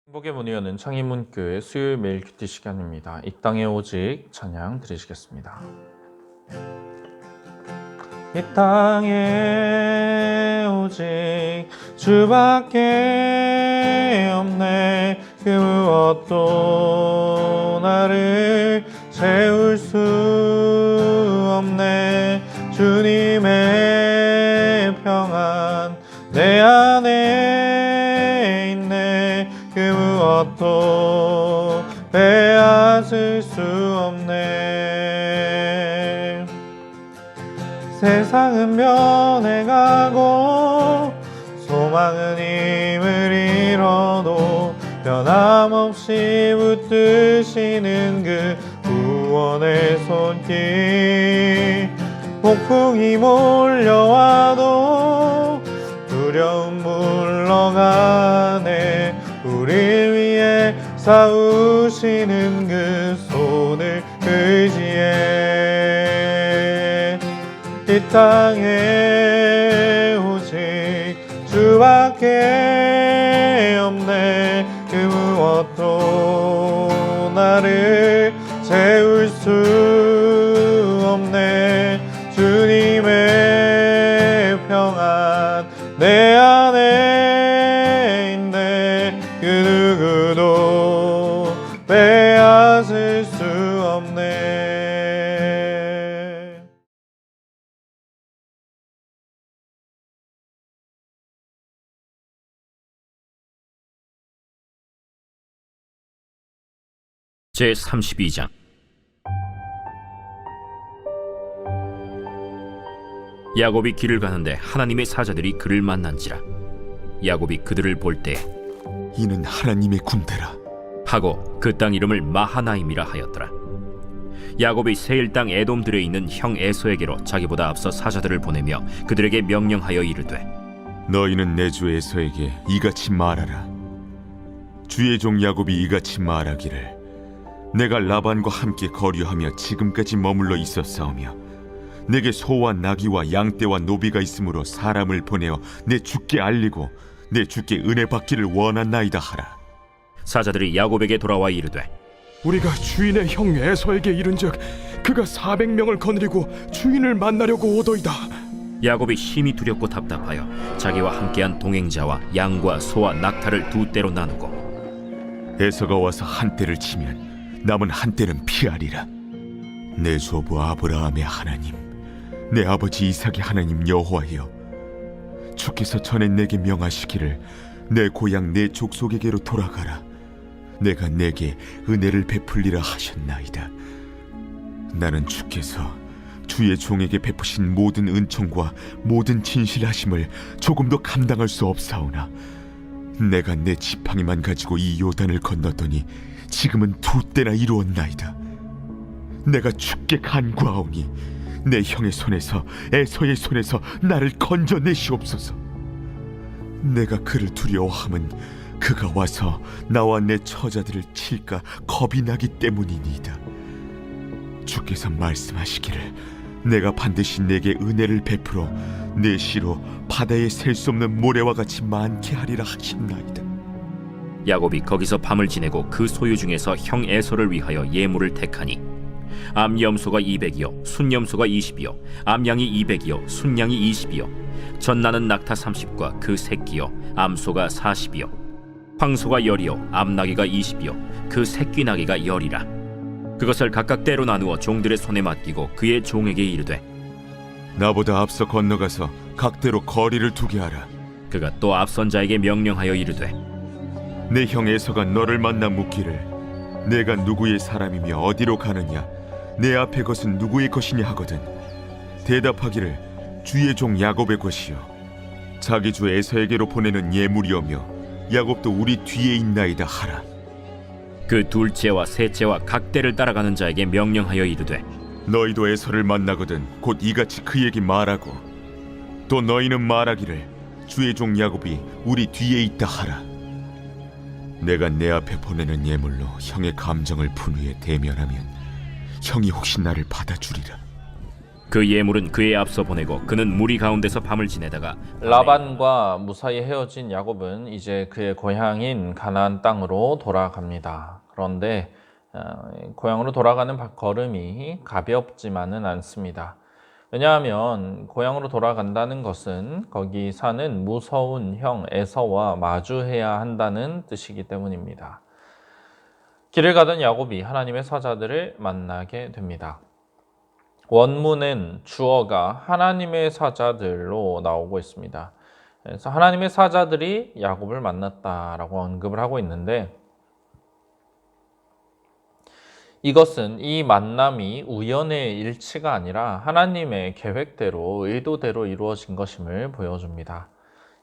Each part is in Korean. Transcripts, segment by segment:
행복의 문을 여는 창의문교회 수요일 매일 큐티 시간입니다. 이 땅에 오직 찬양 드리시겠습니다. 이 땅에 오직 주밖에 없네. 그 무엇도 나를 채울 수 없네. 주님의 평안 내 안에 있네. 그 무엇도 빼앗을 수 없네. 세상은 변해가고 소망은 힘을 잃어도 변함없이 붙드시는 그 구원의 손길. 폭풍이 몰려와도 두려움 물러가네. 우릴 위해 싸우시는 그 손을 의지해. 이 땅에 오직 주밖에 없네. 그 무엇도 나를 채울 수 없네. 주님의 평안 내 안에 있네. 그 누구도 빼앗을 수 없네. 제32장. 야곱이 길을 가는데 하나님의 사자들이 그를 만난지라. 야곱이 그들을 볼 때 이는 하나님의 군대라 하고 그 땅 이름을 마하나임이라 하였더라. 야곱이 세일 땅 에돔들에 있는 형 에서에게로 자기보다 앞서 사자들을 보내며 그들에게 명령하여 이르되, 너희는 내 주 에서에게 이같이 말하라. 주의 종 야곱이 이같이 말하기를, 내가 라반과 함께 거류하며 지금까지 머물러 있었사오며 내게 소와 나귀와 양떼와 노비가 있으므로 사람을 보내어 내 주께 알리고 내 주께 은혜 받기를 원하나이다 하라. 사자들이 야곱에게 돌아와 이르되, 우리가 주인의 형 에서에게 이른즉 그가 400명을 거느리고 주인을 만나려고 오더이다. 야곱이 심히 두렵고 답답하여 자기와 함께한 동행자와 양과 소와 낙타를 두 떼로 나누고, 에서가 와서 한 떼를 치면 남은 한 떼는 피하리라. 내 조부 아브라함의 하나님, 내 아버지 이삭의 하나님 여호와여, 주께서 전에 내게 명하시기를 내 고향 내 족속에게로 돌아가라. 내가 내게 은혜를 베풀리라 하셨나이다. 나는 주께서 주의 종에게 베푸신 모든 은총과 모든 진실하심을 조금도 감당할 수 없사오나, 내가 내 지팡이만 가지고 이 요단을 건넜더니 지금은 두 때나 이루었나이다. 내가 주께 간구하오니 내 형의 손에서 에서의 손에서 나를 건져내시옵소서. 내가 그를 두려워함은 그가 와서 나와 내 처자들을 칠까 겁이 나기 때문이니이다. 주께서 말씀하시기를, 내가 반드시 내게 은혜를 베풀어 내 시로 바다에 셀 수 없는 모래와 같이 많게 하리라 하셨나이다. 야곱이 거기서 밤을 지내고 그 소유 중에서 형 에서를 위하여 예물을 택하니, 암염소가 200이요 순염소가 20이요 암양이 200이요 순양이 20이요 젖나는 낙타 30과 그 새끼요 암소가 40이요 황소가 10이요 암나귀가 20이요 그 새끼 나귀가 10이라. 그것을 각각 때로 나누어 종들의 손에 맡기고 그의 종에게 이르되, 나보다 앞서 건너가서 각대로 거리를 두게 하라. 그가 또 앞선 자에게 명령하여 이르되, 내 형 에서가 너를 만나 묻기를, 내가 누구의 사람이며 어디로 가느냐, 내 앞에 것은 누구의 것이냐 하거든 대답하기를, 주의 종 야곱의 것이요 자기 주 에서에게로 보내는 예물이오며 야곱도 우리 뒤에 있나이다 하라. 그 둘째와 셋째와 각대를 따라가는 자에게 명령하여 이르되, 너희도 에서를 만나거든 곧 이같이 그에게 말하고, 또 너희는 말하기를, 주의 종 야곱이 우리 뒤에 있다 하라. 내가 내 앞에 보내는 예물로 형의 감정을 푼 후에 대면하면 형이 혹시 나를 받아주리라. 그 예물은 그에 앞서 보내고 그는 무리 가운데서 밤을 지내다가 라반과 무사히 헤어진 야곱은 이제 그의 고향인 가나안 땅으로 돌아갑니다. 그런데 고향으로 돌아가는 걸음이 가볍지만은 않습니다. 왜냐하면 고향으로 돌아간다는 것은 거기 사는 무서운 형 에서와 마주해야 한다는 뜻이기 때문입니다. 길을 가던 야곱이 하나님의 사자들을 만나게 됩니다. 원문엔 주어가 하나님의 사자들로 나오고 있습니다. 그래서 하나님의 사자들이 야곱을 만났다라고 언급을 하고 있는데, 이것은 이 만남이 우연의 일치가 아니라 하나님의 계획대로 의도대로 이루어진 것임을 보여줍니다.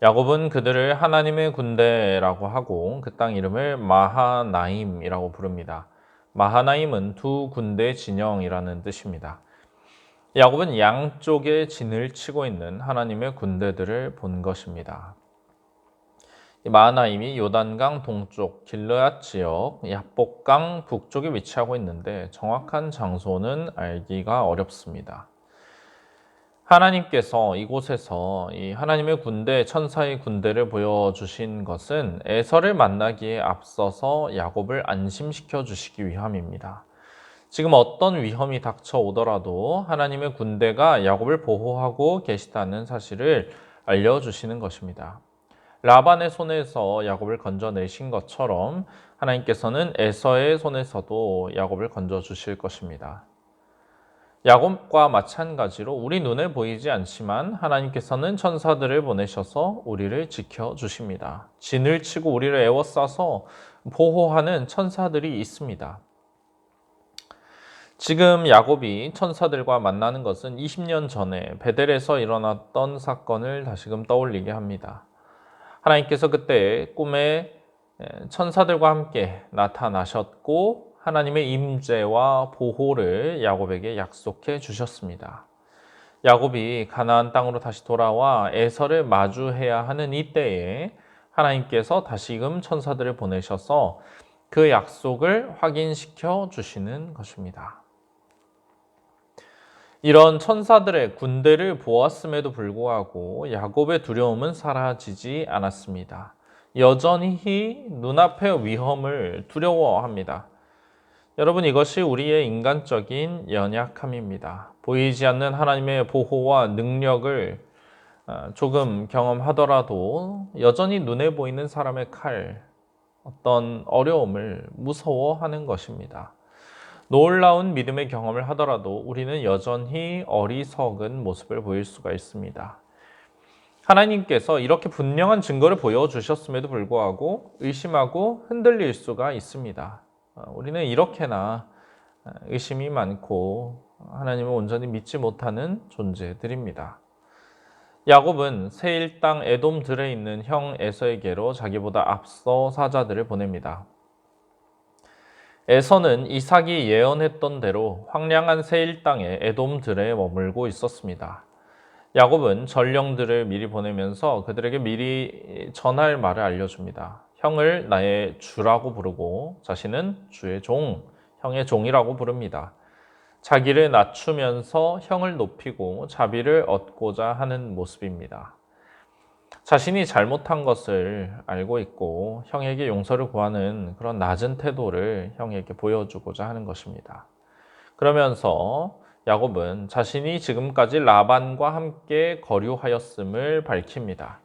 야곱은 그들을 하나님의 군대라고 하고 그 땅 이름을 마하나임이라고 부릅니다. 마하나임은 두 군대 진영이라는 뜻입니다. 야곱은 양쪽에 진을 치고 있는 하나님의 군대들을 본 것입니다. 마하나임이 요단강 동쪽 길르앗 지역 야복강 북쪽에 위치하고 있는데 정확한 장소는 알기가 어렵습니다. 하나님께서 이곳에서 이 하나님의 군대, 천사의 군대를 보여주신 것은 에서를 만나기에 앞서서 야곱을 안심시켜 주시기 위함입니다. 지금 어떤 위험이 닥쳐오더라도 하나님의 군대가 야곱을 보호하고 계시다는 사실을 알려주시는 것입니다. 라반의 손에서 야곱을 건져내신 것처럼 하나님께서는 에서의 손에서도 야곱을 건져주실 것입니다. 야곱과 마찬가지로 우리 눈에 보이지 않지만 하나님께서는 천사들을 보내셔서 우리를 지켜주십니다. 진을 치고 우리를 에워싸서 보호하는 천사들이 있습니다. 지금 야곱이 천사들과 만나는 것은 20년 전에 베델에서 일어났던 사건을 다시금 떠올리게 합니다. 하나님께서 그때 꿈에 천사들과 함께 나타나셨고 하나님의 임재와 보호를 야곱에게 약속해 주셨습니다. 야곱이 가나안 땅으로 다시 돌아와 에서를 마주해야 하는 이때에 하나님께서 다시금 천사들을 보내셔서 그 약속을 확인시켜 주시는 것입니다. 이런 천사들의 군대를 보았음에도 불구하고 야곱의 두려움은 사라지지 않았습니다. 여전히 눈앞의 위험을 두려워합니다. 여러분, 이것이 우리의 인간적인 연약함입니다. 보이지 않는 하나님의 보호와 능력을 조금 경험하더라도 여전히 눈에 보이는 사람의 칼, 어떤 어려움을 무서워하는 것입니다. 놀라운 믿음의 경험을 하더라도 우리는 여전히 어리석은 모습을 보일 수가 있습니다. 하나님께서 이렇게 분명한 증거를 보여주셨음에도 불구하고 의심하고 흔들릴 수가 있습니다. 우리는 이렇게나 의심이 많고 하나님을 온전히 믿지 못하는 존재들입니다. 야곱은 세일 땅 에돔 들에 있는 형 에서에게로 자기보다 앞서 사자들을 보냅니다. 에서는 이삭이 예언했던 대로 황량한 세일 땅에 에돔 들에 머물고 있었습니다. 야곱은 전령들을 미리 보내면서 그들에게 미리 전할 말을 알려줍니다. 형을 나의 주라고 부르고 자신은 주의 종, 형의 종이라고 부릅니다. 자기를 낮추면서 형을 높이고 자비를 얻고자 하는 모습입니다. 자신이 잘못한 것을 알고 있고 형에게 용서를 구하는 그런 낮은 태도를 형에게 보여주고자 하는 것입니다. 그러면서 야곱은 자신이 지금까지 라반과 함께 거류하였음을 밝힙니다.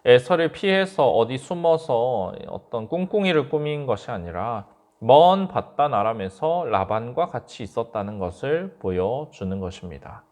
에서를 피해서 어디 숨어서 어떤 꿍꿍이를 꾸민 것이 아니라 먼 바단 아람에서 라반과 같이 있었다는 것을 보여주는 것입니다.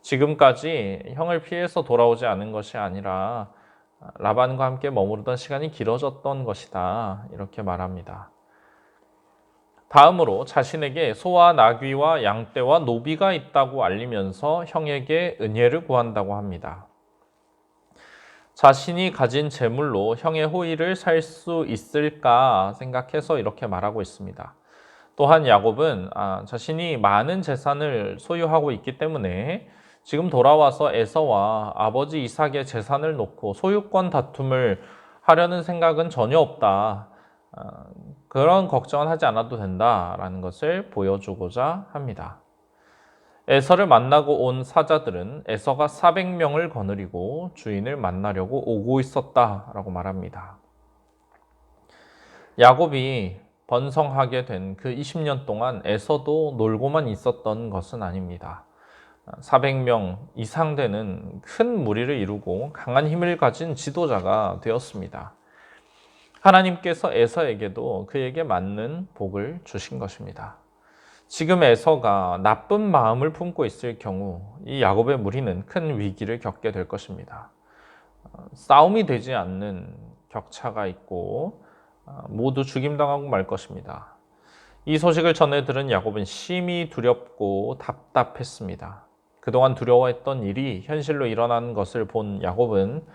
지금까지 형을 피해서 돌아오지 않은 것이 아니라 라반과 함께 머무르던 시간이 길어졌던 것이다, 이렇게 말합니다. 다음으로 자신에게 소와 나귀와 양떼와 노비가 있다고 알리면서 형에게 은혜를 구한다고 합니다. 자신이 가진 재물로 형의 호의를 살 수 있을까 생각해서 이렇게 말하고 있습니다. 또한 야곱은 자신이 많은 재산을 소유하고 있기 때문에 지금 돌아와서 에서와 아버지 이삭의 재산을 놓고 소유권 다툼을 하려는 생각은 전혀 없다. 그런 걱정은 하지 않아도 된다라는 것을 보여주고자 합니다. 에서를 만나고 온 사자들은 에서가 400명을 거느리고 주인을 만나려고 오고 있었다라고 말합니다. 야곱이 번성하게 된 그 20년 동안 에서도 놀고만 있었던 것은 아닙니다. 400명 이상 되는 큰 무리를 이루고 강한 힘을 가진 지도자가 되었습니다. 하나님께서 에서에게도 그에게 맞는 복을 주신 것입니다. 지금 에서가 나쁜 마음을 품고 있을 경우 이 야곱의 무리는 큰 위기를 겪게 될 것입니다. 싸움이 되지 않는 격차가 있고 모두 죽임당하고 말 것입니다. 이 소식을 전해 들은 야곱은 심히 두렵고 답답했습니다. 그동안 두려워했던 일이 현실로 일어난 것을 본 야곱은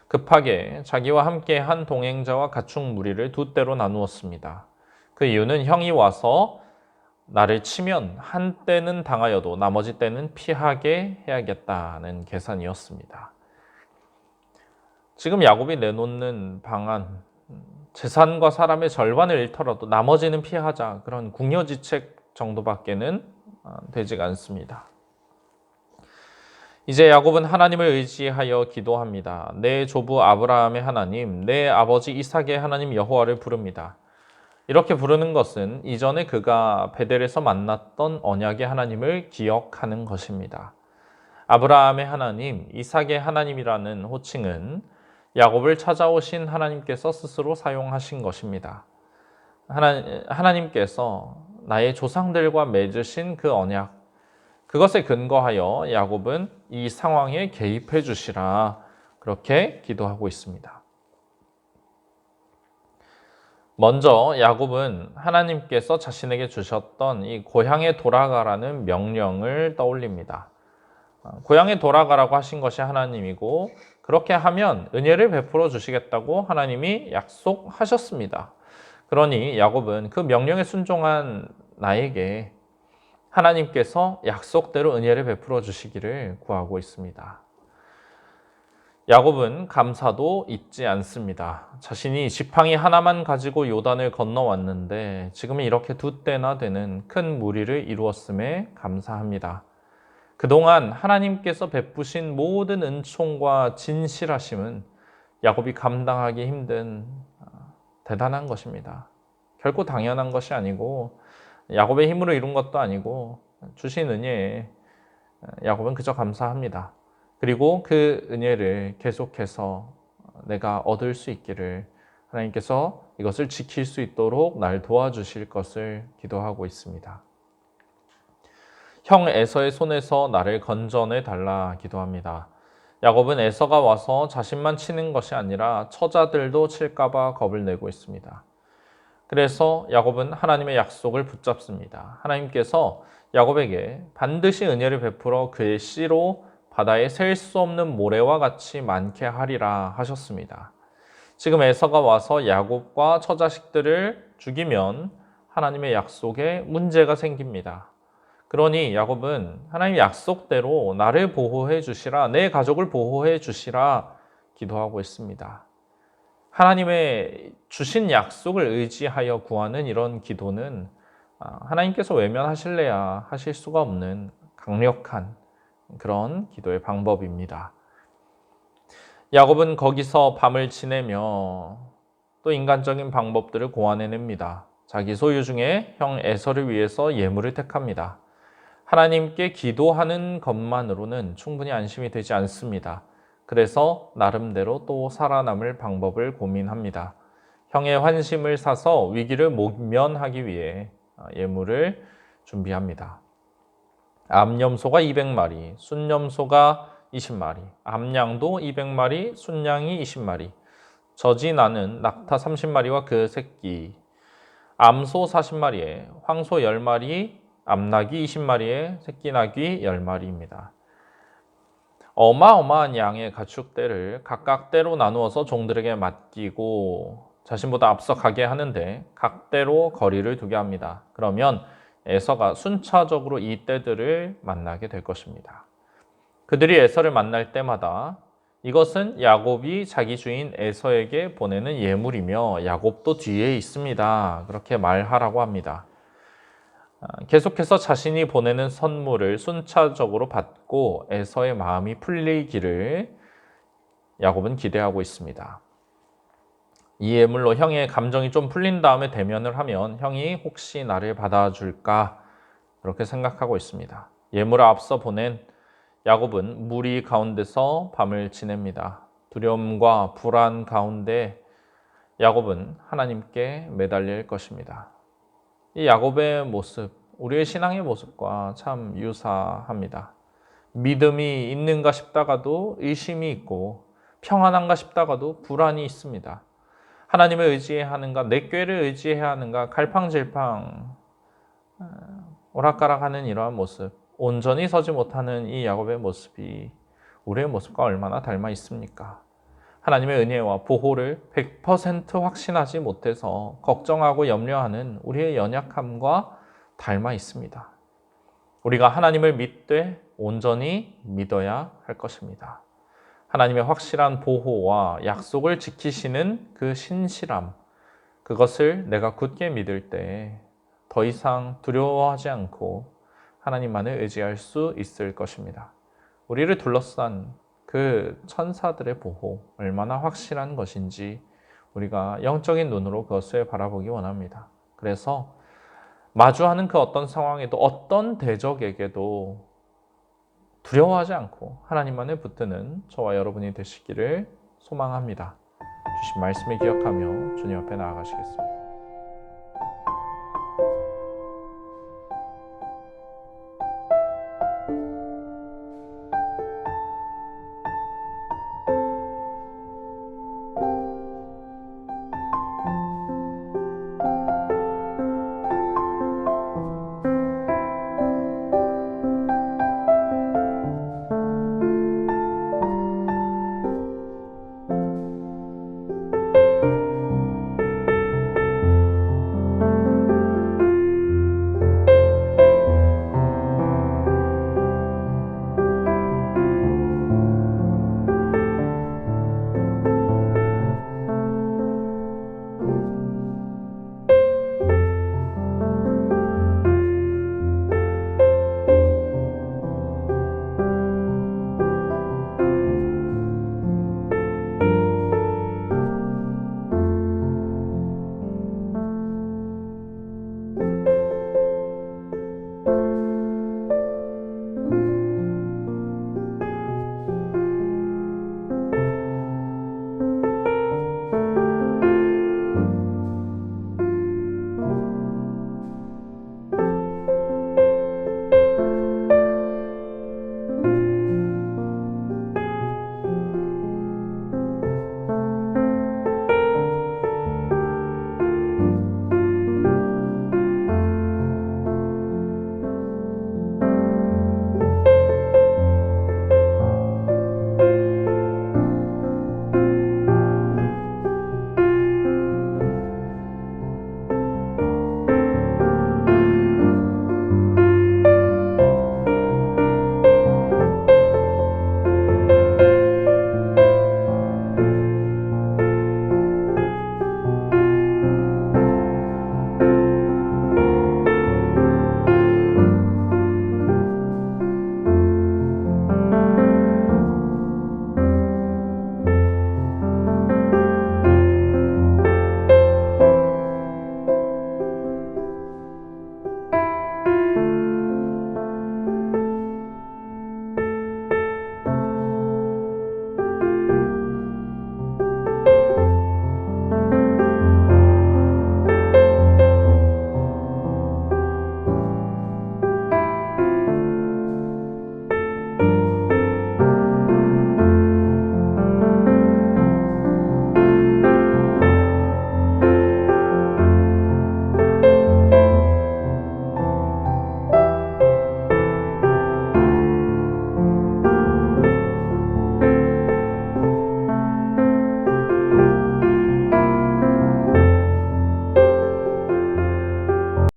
급하게 자기와 함께 한 동행자와 가축 무리를 두 떼로 나누었습니다. 그 이유는 형이 와서 나를 치면 한 떼는 당하여도 나머지 떼는 피하게 해야겠다는 계산이었습니다. 지금 야곱이 내놓는 방안, 재산과 사람의 절반을 잃더라도 나머지는 피하자, 그런 궁여지책 정도밖에는 되지가 않습니다. 이제 야곱은 하나님을 의지하여 기도합니다. 내 조부 아브라함의 하나님, 내 아버지 이삭의 하나님 여호와를 부릅니다. 이렇게 부르는 것은 이전에 그가 베델에서 만났던 언약의 하나님을 기억하는 것입니다. 아브라함의 하나님, 이삭의 하나님이라는 호칭은 야곱을 찾아오신 하나님께서 스스로 사용하신 것입니다. 하나님께서 나의 조상들과 맺으신 그 언약, 그것에 근거하여 야곱은 이 상황에 개입해 주시라 그렇게 기도하고 있습니다. 먼저 야곱은 하나님께서 자신에게 주셨던 이 고향에 돌아가라는 명령을 떠올립니다. 고향에 돌아가라고 하신 것이 하나님이고 그렇게 하면 은혜를 베풀어 주시겠다고 하나님이 약속하셨습니다. 그러니 야곱은 그 명령에 순종한 나에게 하나님께서 약속대로 은혜를 베풀어 주시기를 구하고 있습니다. 야곱은 감사도 잊지 않습니다. 자신이 지팡이 하나만 가지고 요단을 건너왔는데 지금은 이렇게 두 떼나 되는 큰 무리를 이루었음에 감사합니다. 그동안 하나님께서 베푸신 모든 은총과 진실하심은 야곱이 감당하기 힘든 대단한 것입니다. 결코 당연한 것이 아니고 야곱의 힘으로 이룬 것도 아니고 주신 은혜에 야곱은 그저 감사합니다. 그리고 그 은혜를 계속해서 내가 얻을 수 있기를 하나님께서 이것을 지킬 수 있도록 날 도와주실 것을 기도하고 있습니다. 형 에서의 손에서 나를 건져내 달라 기도합니다. 야곱은 에서가 와서 자신만 치는 것이 아니라 처자들도 칠까봐 겁을 내고 있습니다. 그래서 야곱은 하나님의 약속을 붙잡습니다. 하나님께서 야곱에게 반드시 은혜를 베풀어 그의 씨로 바다에 셀 수 없는 모래와 같이 많게 하리라 하셨습니다. 지금 에서가 와서 야곱과 처자식들을 죽이면 하나님의 약속에 문제가 생깁니다. 그러니 야곱은 하나님의 약속대로 나를 보호해 주시라, 내 가족을 보호해 주시라 기도하고 있습니다. 하나님의 주신 약속을 의지하여 구하는 이런 기도는 하나님께서 외면하실래야 하실 수가 없는 강력한 그런 기도의 방법입니다. 야곱은 거기서 밤을 지내며 또 인간적인 방법들을 고안해냅니다. 자기 소유 중에 형 에서를 위해서 예물을 택합니다. 하나님께 기도하는 것만으로는 충분히 안심이 되지 않습니다. 그래서 나름대로 또 살아남을 방법을 고민합니다. 형의 환심을 사서 위기를 모면하기 위해 예물을 준비합니다. 암염소가 200마리, 순염소가 20마리, 암양도 200마리, 순양이 20마리, 젖이 나는 낙타 30마리와 그 새끼, 암소 40마리에 황소 10마리, 암나귀 20마리에 새끼나귀 10마리입니다. 어마어마한 양의 가축대를 각각 떼로 나누어서 종들에게 맡기고 자신보다 앞서 가게 하는데 각 떼로 거리를 두게 합니다. 그러면 에서가 순차적으로 이 떼들을 만나게 될 것입니다. 그들이 에서를 만날 때마다 이것은 야곱이 자기 주인 에서에게 보내는 예물이며 야곱도 뒤에 있습니다. 그렇게 말하라고 합니다. 계속해서 자신이 보내는 선물을 순차적으로 받고 에서의 마음이 풀리기를 야곱은 기대하고 있습니다. 이 예물로 형의 감정이 좀 풀린 다음에 대면을 하면 형이 혹시 나를 받아줄까 그렇게 생각하고 있습니다. 예물을 앞서 보낸 야곱은 무리 가운데서 밤을 지냅니다. 두려움과 불안 가운데 야곱은 하나님께 매달릴 것입니다. 이 야곱의 모습, 우리의 신앙의 모습과 참 유사합니다. 믿음이 있는가 싶다가도 의심이 있고 평안한가 싶다가도 불안이 있습니다. 하나님을 의지해야 하는가, 내 꾀를 의지해야 하는가, 갈팡질팡 오락가락하는 이러한 모습, 온전히 서지 못하는 이 야곱의 모습이 우리의 모습과 얼마나 닮아 있습니까? 하나님의 은혜와 보호를 100% 확신하지 못해서 걱정하고 염려하는 우리의 연약함과 닮아 있습니다. 우리가 하나님을 믿되 온전히 믿어야 할 것입니다. 하나님의 확실한 보호와 약속을 지키시는 그 신실함, 그것을 내가 굳게 믿을 때 더 이상 두려워하지 않고 하나님만을 의지할 수 있을 것입니다. 우리를 둘러싼 그 천사들의 보호, 얼마나 확실한 것인지 우리가 영적인 눈으로 그것을 바라보기 원합니다. 그래서 마주하는 그 어떤 상황에도 어떤 대적에게도 두려워하지 않고 하나님만을 붙드는 저와 여러분이 되시기를 소망합니다. 주신 말씀을 기억하며 주님 앞에 나아가시겠습니다.